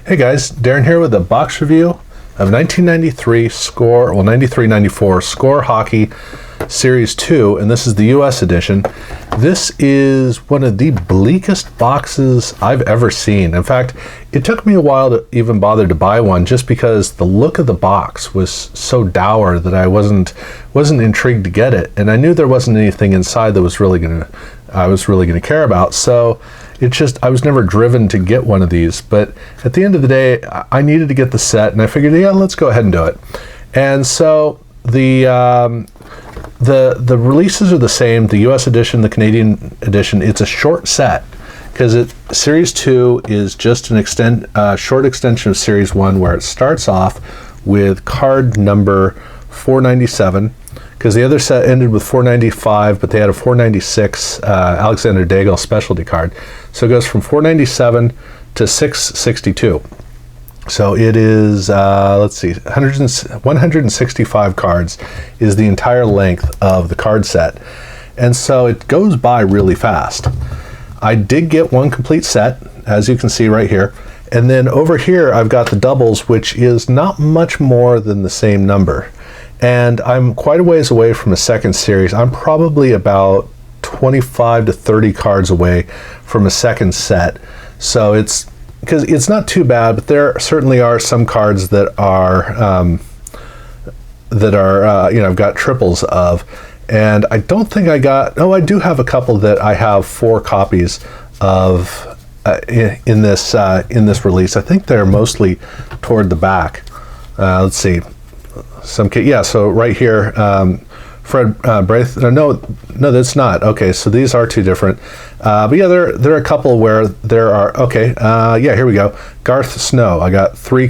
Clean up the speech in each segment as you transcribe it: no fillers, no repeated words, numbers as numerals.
Hey guys, Darren here with a box review of 1993 Score, well 93-94 Score Hockey Series 2, and this is the US edition. This is one of the bleakest boxes I've ever seen. In fact, it took me a while to even bother to buy one just because the look of the box was so dour that I wasn't intrigued to get it, and I knew there wasn't anything inside that I was really gonna care about. So it's just, I was never driven to get one of these, but at the end of the day, I needed to get the set, and I figured, yeah, let's go ahead and do it. And so the releases are the same, the US edition, the Canadian edition. It's a short set, because Series 2 is just an short extension of Series 1, where it starts off with card number 497, because the other set ended with 495, but they had a 496 Alexander Daigle specialty card. So it goes from 497 to 662. So it is, let's see, 165 cards is the entire length of the card set. And so it goes by really fast. I did get one complete set, as you can see right here. And then over here, I've got the doubles, which is not much more than the same number. And I'm quite a ways away from a second series. I'm probably about 25 to 30 cards away from a second set. So because it's not too bad, but there certainly are some cards that are I've got triples of, and I don't think I do have a couple that I have 4 copies of in this release. I think they're mostly toward the back. Let's see. So right here, Fred Braith. No, that's not. Okay, so these are two different. But yeah, there are a couple where there are. Okay, yeah, here we go. Garth Snow. I got 3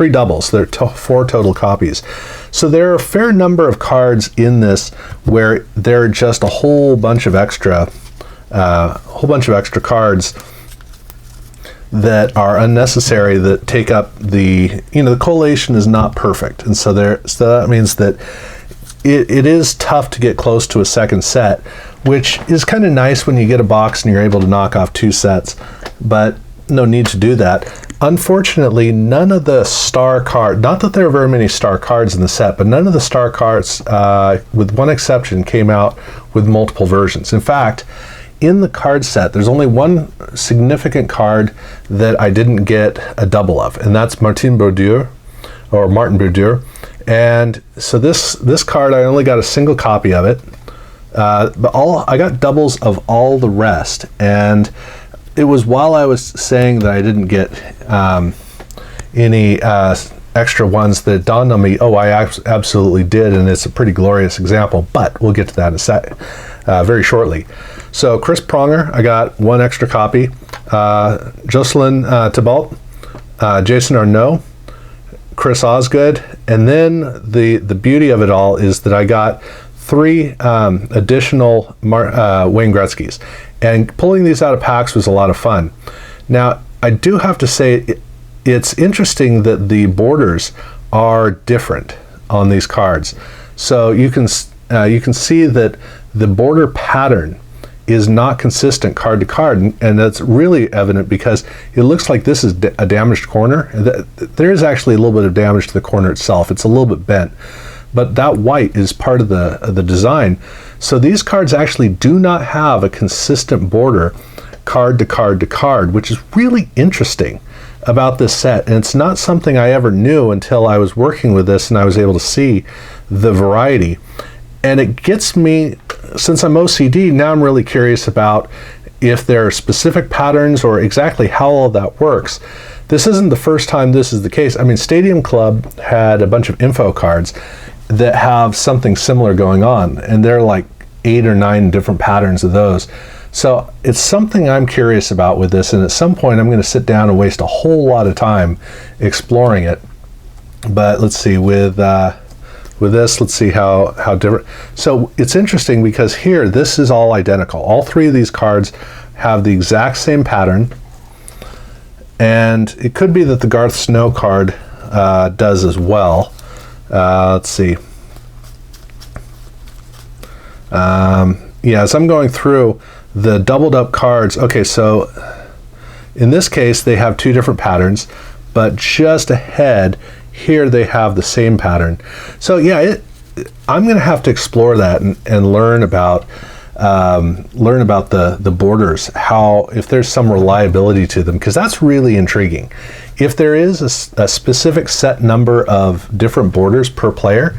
doubles. There are 4 total copies. So there are a fair number of cards in this where there are just a whole bunch of extra cards that are unnecessary, that take up the collation is not perfect, and so that means that it is tough to get close to a second set, which is kind of nice when you get a box and you're able to knock off 2 sets, but no need to do that. Unfortunately, none of the star card, not that there are very many star cards in the set, but none of the star cards, with one exception, came out with multiple versions. In fact, in the card set, there's only one significant card that I didn't get a double of, and that's Martin Brodeur. And so this card, I only got a single copy of it, but I got doubles of all the rest. And it was while I was saying that I didn't get any extra ones that it dawned on me, I absolutely did, and it's a pretty glorious example, but we'll get to that in very shortly. So Chris Pronger, I got 1 extra copy. Jocelyn Thibault, Jason Arnaud, Chris Osgood, and then the beauty of it all is that I got 3 additional Wayne Gretzky's, and pulling these out of packs was a lot of fun. Now, I do have to say it's interesting that the borders are different on these cards. So you can see that the border pattern is not consistent card to card, and that's really evident because it looks like this is a damaged corner. There is actually a little bit of damage to the corner itself. It's a little bit bent, but that white is part of the design. So these cards actually do not have a consistent border card to card to card, which is really interesting about this set, and it's not something I ever knew until I was working with this and I was able to see the variety. And it gets me, since I'm OCD, now I'm really curious about if there are specific patterns or exactly how all that works. This isn't the first time this is the case. I mean, Stadium Club had a bunch of info cards that have something similar going on, and there are like 8 or 9 different patterns of those. So it's something I'm curious about with this, and at some point I'm going to sit down and waste a whole lot of time exploring it. But let's see, with this, let's see how different. So it's interesting because here, this is all identical. All 3 of these cards have the exact same pattern, and it could be that the Garth Snow card does as well. Let's see. Yeah, as I'm going through the doubled up cards, okay, so in this case, they have 2 different patterns, but just ahead here they have the same pattern. So yeah, I'm going to have to explore that and learn about the borders, how, if there's some reliability to them, because that's really intriguing. If there is a specific set number of different borders per player,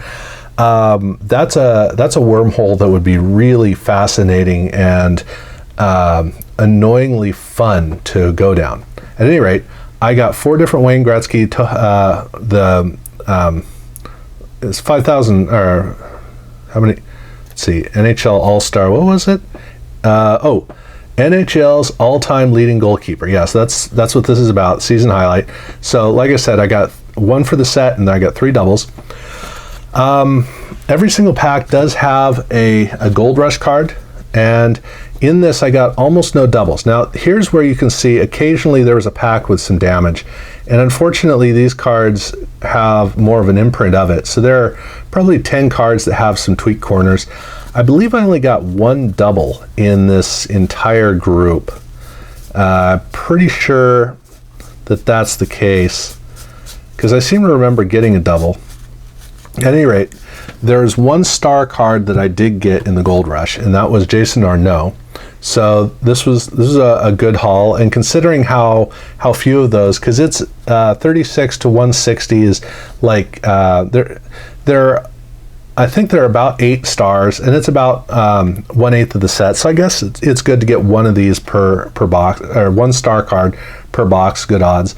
that's a wormhole that would be really fascinating and annoyingly fun to go down. At any rate, I got 4 different Wayne Gretzky. It's 5,000, or how many? Let's see, NHL All-Star. What was it? NHL's all-time leading goalkeeper. Yes, that's what this is about. Season highlight. So, like I said, I got 1 for the set, and I got 3 doubles. Every single pack does have a Gold Rush card, and in this I got almost no doubles. Now here's where you can see occasionally there was a pack with some damage, and unfortunately these cards have more of an imprint of it. So there are probably 10 cards that have some tweaked corners. I believe I only got 1 double in this entire group. Pretty sure that that's the case, because I seem to remember getting a double. At any rate, there's 1 star card that I did get in the Gold Rush, and that was Jason Arnaud. So this is a good haul, and considering how few of those, because it's 36 to 160 is like there. I think there are about 8 stars, and it's about 1/8 of the set. So I guess it's good to get 1 of these per box, or 1 star card per box. Good odds.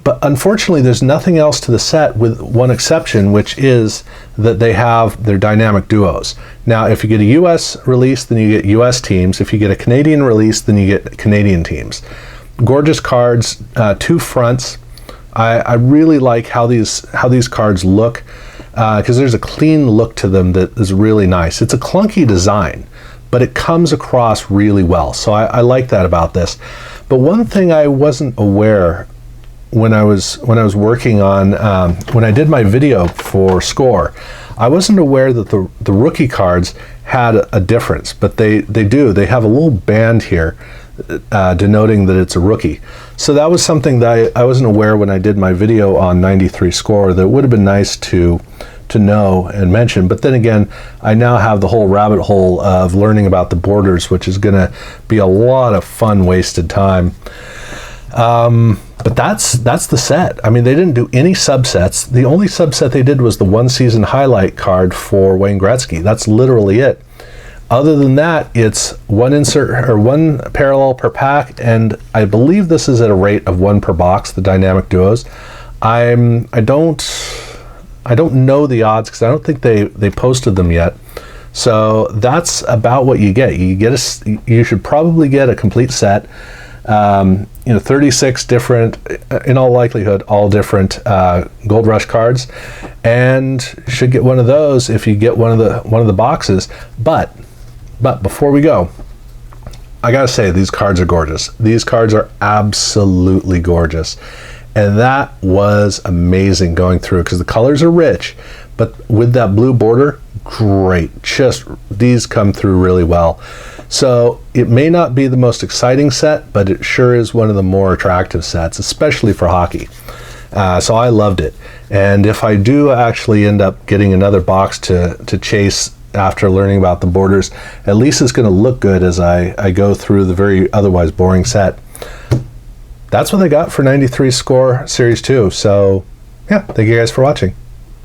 But unfortunately, there's nothing else to the set, with one exception, which is that they have their dynamic duos. Now, if you get a US release, then you get US teams. If you get a Canadian release, then you get Canadian teams. Gorgeous cards, 2 fronts. I really like how these cards look, because there's a clean look to them that is really nice. It's a clunky design, but it comes across really well. So I like that about this. But one thing I wasn't aware when I was working on when I did my video for Score, I wasn't aware that the rookie cards had a difference, but they do. They have a little band here denoting that it's a rookie. So that was something that I wasn't aware when I did my video on 93 Score, that would have been nice to know and mention. But then again, I now have the whole rabbit hole of learning about the borders, which is going to be a lot of fun wasted time. But that's the set. I mean, they didn't do any subsets. The only subset they did was the 1 season highlight card for Wayne Gretzky. That's literally it. Other than that, it's 1 insert or 1 parallel per pack, and I believe this is at a rate of 1 per box, the dynamic duos. I don't know the odds, because I don't think they posted them yet. So that's about what you get. You should probably get a complete set. 36 different, in all likelihood, all different Gold Rush cards, and should get one of those if you get one of the boxes. But before we go, I gotta say, these cards are gorgeous. These cards are absolutely gorgeous, and that was amazing going through, because the colors are rich, but with that blue border, great. Just these come through really well. So it may not be the most exciting set, but it sure is one of the more attractive sets, especially for hockey. So I loved it. And if I do actually end up getting another box to chase after learning about the borders, at least it's going to look good as I go through the very otherwise boring set. That's what I got for 93 Score Series 2. So yeah, thank you guys for watching.